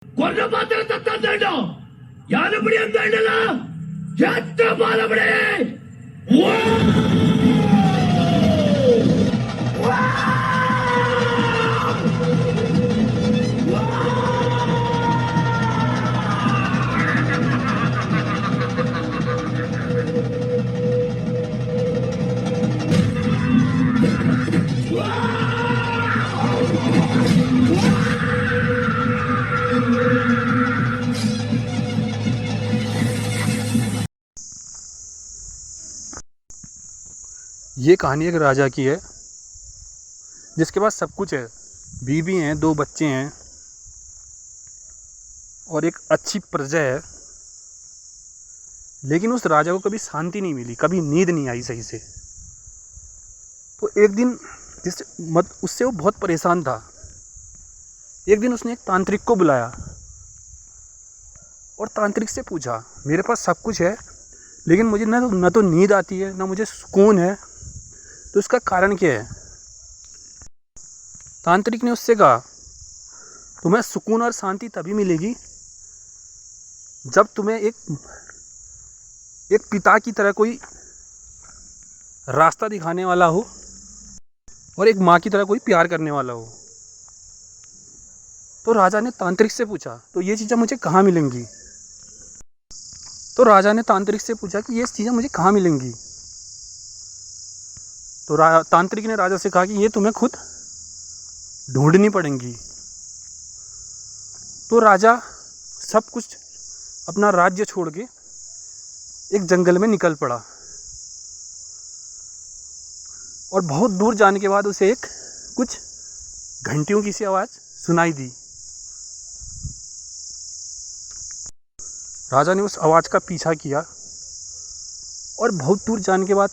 കൊന്ന പാത്രത്തെ തന്നോ ഞാനിവിടെ എന്തല്ല എത്ര പാലവിടെ ये कहानी एक राजा की है जिसके पास सब कुछ है। बीवी हैं, 2 बच्चे हैं और एक अच्छी प्रजा है। लेकिन उस राजा को कभी शांति नहीं मिली, कभी नींद नहीं आई सही से। तो एक दिन उससे वो बहुत परेशान था। एक दिन उसने एक तांत्रिक को बुलाया और तांत्रिक से पूछा, मेरे पास सब कुछ है लेकिन मुझे न तो नींद आती है, न मुझे सुकून है, तो इसका कारण क्या है? तांत्रिक ने उससे कहा, तुम्हें सुकून और शांति तभी मिलेगी जब तुम्हें एक पिता की तरह कोई रास्ता दिखाने वाला हो और एक माँ की तरह कोई प्यार करने वाला हो। तो राजा ने तांत्रिक से पूछा, तो ये चीज़ें मुझे कहाँ मिलेंगी? तो राजा ने तांत्रिक से पूछा कि ये चीज़ें मुझे कहाँ मिलेंगी? तो तांत्रिक ने राजा से कहा कि ये तुम्हें खुद ढूंढनी पड़ेंगी। तो राजा सब कुछ अपना राज्य छोड़ के एक जंगल में निकल पड़ा और बहुत दूर जाने के बाद उसे कुछ घंटियों की सी आवाज़ सुनाई दी। राजा ने उस आवाज़ का पीछा किया और बहुत दूर जाने के बाद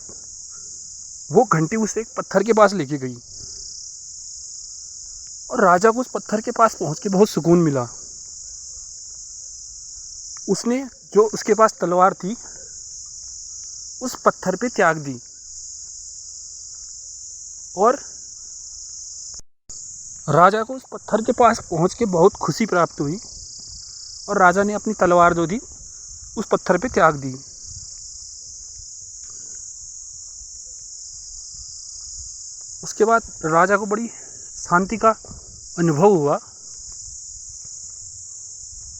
वो घंटी उसे एक पत्थर के पास लेके गई और राजा को उस पत्थर के पास पहुंच के बहुत सुकून मिला। उसने जो उसके पास तलवार थी उस पत्थर पे त्याग दी और राजा को उस पत्थर के पास पहुंच के बहुत खुशी प्राप्त हुई और राजा ने अपनी तलवार जो थी उस पत्थर पे त्याग दी। उसके बाद राजा को बड़ी शांति का अनुभव हुआ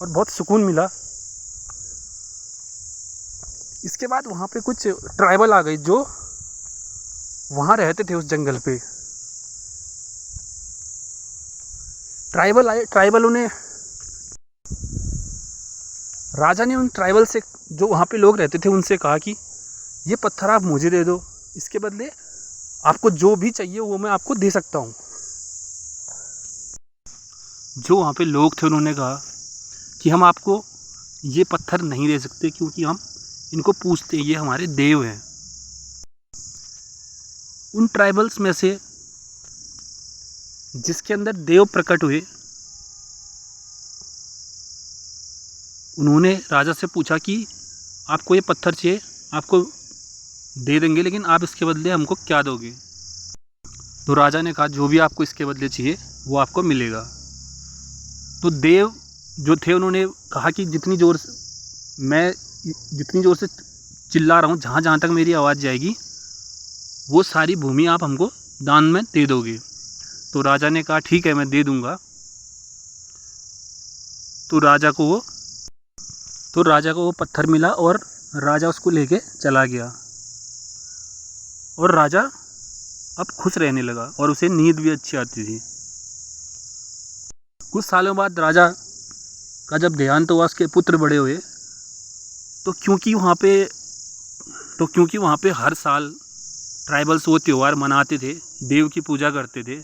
और बहुत सुकून मिला। इसके बाद वहाँ पे कुछ ट्राइबल आ गए जो वहाँ रहते थे उस जंगल पे। ट्राइबल आए, ट्राइबलों ने राजा ने उन ट्राइबल से जो वहाँ पे लोग रहते थे उनसे कहा कि ये पत्थर आप मुझे दे दो, इसके बदले आपको जो भी चाहिए वो मैं आपको दे सकता हूँ। जो वहाँ पे लोग थे उन्होंने कहा कि हम आपको ये पत्थर नहीं दे सकते क्योंकि हम इनको पूजते, ये हमारे देव हैं। उन ट्राइबल्स में से जिसके अंदर देव प्रकट हुए, उन्होंने राजा से पूछा कि आपको ये पत्थर चाहिए, आपको दे देंगे, लेकिन आप इसके बदले हमको क्या दोगे? तो राजा ने कहा, जो भी आपको इसके बदले चाहिए वो आपको मिलेगा। तो देव जो थे उन्होंने कहा कि जितनी ज़ोर से चिल्ला रहा हूँ, जहाँ जहाँ तक मेरी आवाज़ जाएगी वो सारी भूमि आप हमको दान में दे दोगे। तो राजा ने कहा, ठीक है, मैं दे दूँगा। तो राजा को वो पत्थर मिला और राजा उसको लेके चला गया और राजा अब खुश रहने लगा और उसे नींद भी अच्छी आती थी। कुछ सालों बाद राजा का जब देहांत हुआ, उसके पुत्र बड़े हुए, तो क्योंकि वहाँ पे हर साल ट्राइबल्स वो त्यौहार मनाते थे, देव की पूजा करते थे,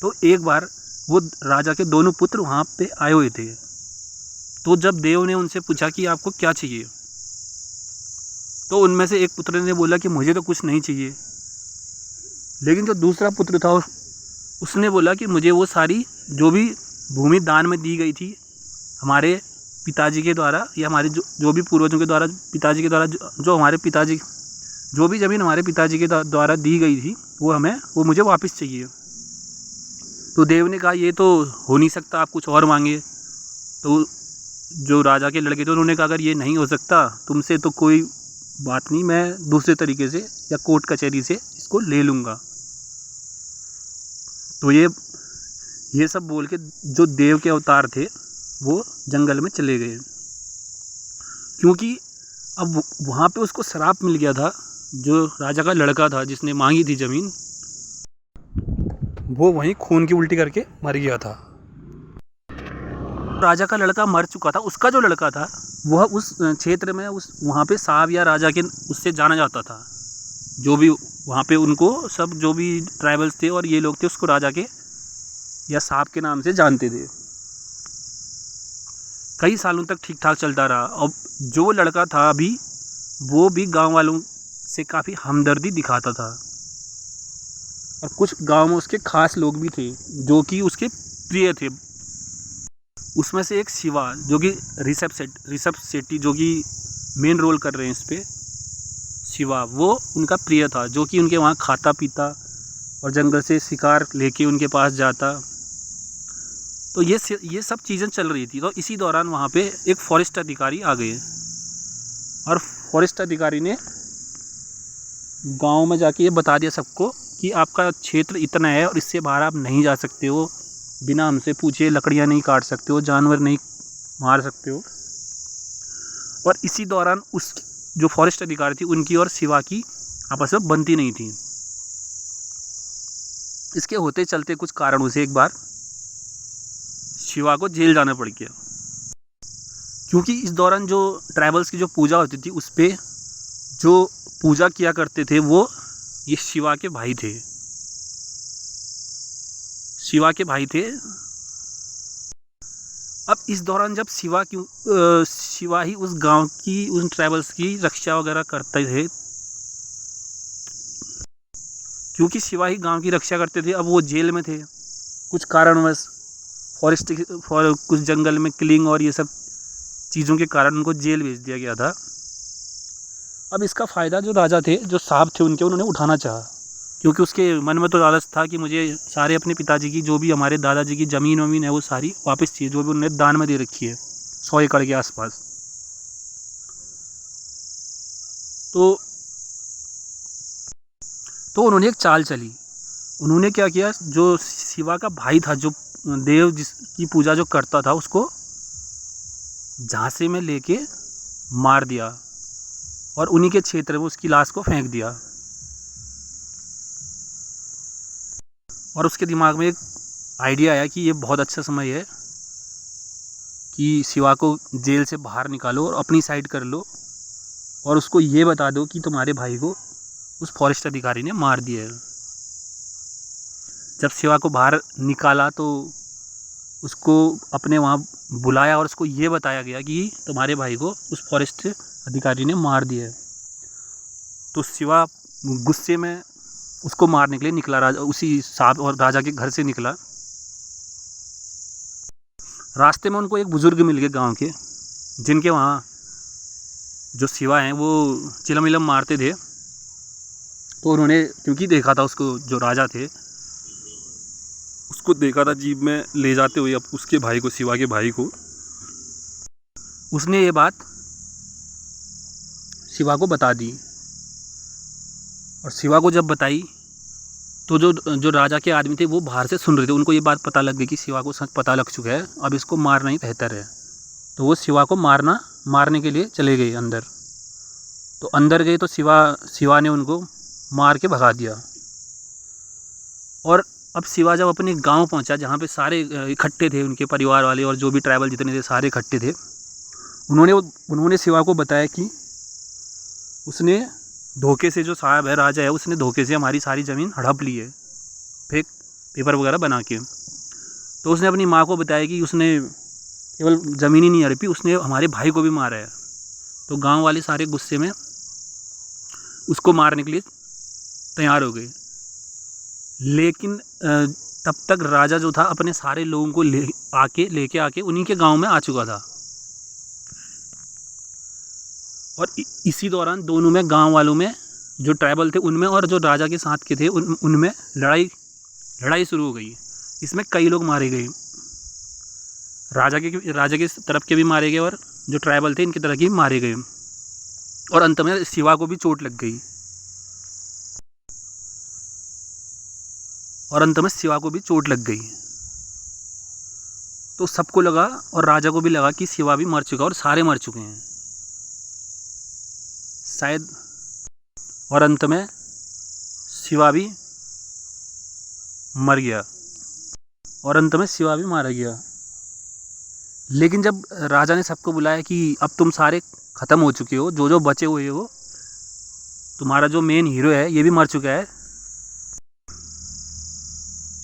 तो एक बार वो राजा के दोनों पुत्र वहाँ पे आए हुए थे। तो जब देव ने उनसे पूछा कि आपको क्या चाहिए, तो उनमें से एक पुत्र ने बोला कि मुझे तो कुछ नहीं चाहिए। लेकिन जो दूसरा पुत्र था उसने बोला कि मुझे वो सारी जो भी भूमि दान में दी गई थी हमारे पिताजी के द्वारा, या हमारे जो भी पूर्वजों के द्वारा, पिताजी के द्वारा जो हमारे पिताजी, जो भी ज़मीन हमारे पिताजी के द्वारा दी गई थी वो मुझे वापस चाहिए। तो देव ने कहा, ये तो हो नहीं सकता, आप कुछ और मांगे। तो जो राजा के लड़के थे उन्होंने कहा अगर ये नहीं हो सकता तुमसे तो कोई बात नहीं, मैं दूसरे तरीके से या कोर्ट कचहरी से इसको ले लूँगा। तो ये सब बोल के जो देव के अवतार थे वो जंगल में चले गए, क्योंकि अब वहाँ पे उसको श्राप मिल गया था। जो राजा का लड़का था जिसने मांगी थी ज़मीन, वो वहीं खून की उल्टी करके मर गया था। राजा का लड़का मर चुका था, उसका जो लड़का था वह उस क्षेत्र में वहाँ पे साहब या राजा के उससे जाना जाता था। जो भी वहाँ पे उनको सब जो भी ट्राइबल्स थे और ये लोग थे उसको राजा के या साहब के नाम से जानते थे। कई सालों तक ठीक ठाक चलता रहा। अब जो लड़का था अभी वो भी गांव वालों से काफ़ी हमदर्दी दिखाता था, और कुछ गांव में उसके खास लोग भी थे जो कि उसके प्रिय थे। उसमें से एक शिवा जो कि ऋषभ शेट्टी जो कि मेन रोल कर रहे हैं इस पे, शिवा वो उनका प्रिय था, जो कि उनके वहाँ खाता पीता और जंगल से शिकार लेके उनके पास जाता। तो ये सब चीज़ें चल रही थी। तो इसी दौरान वहाँ पे एक फॉरेस्ट अधिकारी आ गए, और फॉरेस्ट अधिकारी ने गांव में जाके ये बता दिया सबको कि आपका क्षेत्र इतना है और इससे बाहर आप नहीं जा सकते हो, बिना हमसे पूछे लकड़ियाँ नहीं काट सकते हो, जानवर नहीं मार सकते हो। और इसी दौरान उस जो फॉरेस्ट अधिकारी थी उनकी और शिवा की आपस में बनती नहीं थी। इसके होते चलते कुछ कारणों से एक बार शिवा को जेल जाना पड़ गया, क्योंकि इस दौरान जो ट्राइबल्स की जो पूजा होती थी उस पर जो पूजा किया करते थे वो ये शिवा के भाई थे। अब इस दौरान जब शिवा ही उस गांव की उन ट्राइबल्स की रक्षा वगैरह करते थे, क्योंकि शिवा ही गांव की रक्षा करते थे। अब वो जेल में थे कुछ कारणवश, कुछ जंगल में किलिंग और ये सब चीज़ों के कारण उनको जेल भेज दिया गया था। अब इसका फ़ायदा जो राजा थे, जो साहब थे उन्होंने उठाना चाहा, क्योंकि उसके मन में तो लालच था कि मुझे सारे अपने पिताजी की जो भी हमारे दादाजी की ज़मीन वमीन है वो सारी वापस चाहिए, जो भी उन्होंने दान में दे रखी है 100 एकड़ के आसपास। तो उन्होंने एक चाल चली। उन्होंने क्या किया, जो शिवा का भाई था, जो देव जिसकी पूजा जो करता था, उसको झांसे में लेके मार दिया और उन्हीं के क्षेत्र में उसकी लाश को फेंक दिया। और उसके दिमाग में एक आइडिया आया कि ये बहुत अच्छा समय है कि शिवा को जेल से बाहर निकालो और अपनी साइड कर लो, और उसको ये बता दो कि तुम्हारे भाई को उस फॉरेस्ट अधिकारी ने मार दिया है। जब शिवा को बाहर निकाला तो उसको अपने वहाँ बुलाया और उसको ये बताया गया कि तुम्हारे भाई को उस फॉरेस्ट अधिकारी ने मार दिया है। तो शिवा गुस्से में उसको मारने के लिए निकला, राजा उसी साहब और राजा के घर से निकला। रास्ते में उनको एक बुज़ुर्ग मिल गए गांव के, जिनके वहाँ जो शिवा हैं वो चिलम विलम मारते थे। तो उन्होंने क्योंकि देखा था उसको, जो राजा थे उसको देखा था जीप में ले जाते हुए अब उसके भाई को, शिवा के भाई को। उसने ये बात शिवा को बता दी, और शिवा को जब बताई तो जो राजा के आदमी थे वो बाहर से सुन रहे थे। उनको ये बात पता लग गई कि शिवा को सच पता लग चुका है, अब इसको मारना ही बेहतर है। तो वो शिवा को मारने के लिए चले गए अंदर। तो अंदर गए तो शिवा ने उनको मार के भगा दिया। और अब शिवा जब अपने गांव पहुंचा, जहाँ पे सारे इकट्ठे थे, उनके परिवार वाले और जो भी ट्राइबल जितने थे सारे इकट्ठे थे, उन्होंने शिवा को बताया कि उसने धोखे से, जो साहब है राजा है, उसने धोखे से हमारी सारी ज़मीन हड़प ली है, फेक पेपर वगैरह बना के। तो उसने अपनी माँ को बताया कि उसने केवल ज़मीन ही नहीं हड़पी, उसने हमारे भाई को भी मारा है। तो गांव वाले सारे गुस्से में उसको मारने के लिए तैयार हो गए। लेकिन तब तक राजा जो था अपने सारे लोगों को लेके आके उन्हीं के गांव में आ चुका था। और इसी दौरान दोनों में, गांव वालों में जो ट्राइबल थे उनमें और जो राजा के साथ के थे उनमें लड़ाई शुरू हो गई। इसमें कई लोग मारे गए। राजा की तरफ के भी मारे गए और जो ट्राइबल थे इनकी तरफ के भी मारे गए, और अंत में शिवा को भी चोट लग गई, तो सबको लगा और राजा को भी लगा कि शिवा भी मर चुका और सारे मर चुके हैं शायद, और अंत में शिवा भी मारा गया। लेकिन जब राजा ने सबको बुलाया कि अब तुम सारे ख़त्म हो चुके हो, जो बचे हुए हो, तुम्हारा जो मेन हीरो है ये भी मर चुका है,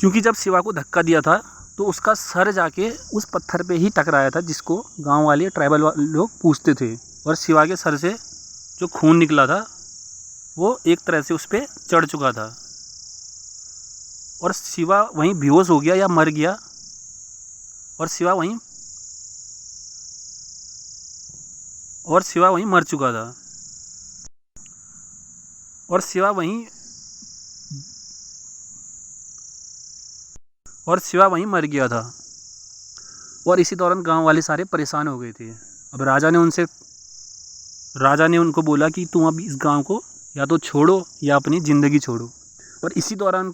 क्योंकि जब शिवा को धक्का दिया था तो उसका सर जाके उस पत्थर पे ही टकराया था जिसको गांव वाले ट्राइबल लोग पूछते थे, और शिवा के सर से जो खून निकला था वो एक तरह से उस पर चढ़ चुका था, और शिवा वहीं बेहोश हो गया या मर गया, और शिवा वहीं मर चुका था, और शिवा वहीं मर गया था। और इसी दौरान गांव वाले सारे परेशान हो गए थे। अब राजा ने उनको बोला कि तुम अब इस गांव को या तो छोड़ो या अपनी ज़िंदगी छोड़ो। और इसी दौरान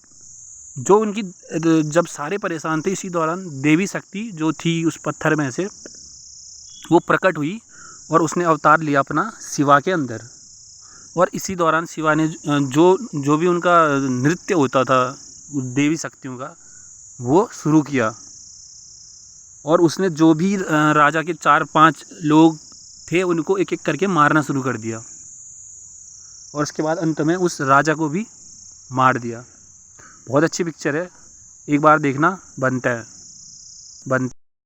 जब सारे परेशान थे, इसी दौरान देवी शक्ति जो थी उस पत्थर में से वो प्रकट हुई और उसने अवतार लिया अपना शिवा के अंदर। और इसी दौरान शिवा ने जो भी उनका नृत्य होता था देवी शक्तियों का वो शुरू किया, और उसने जो भी राजा के 4-5 लोग थे उनको एक एक करके मारना शुरू कर दिया, और उसके बाद अंत में उस राजा को भी मार दिया। बहुत अच्छी पिक्चर है, एक बार देखना बनता है।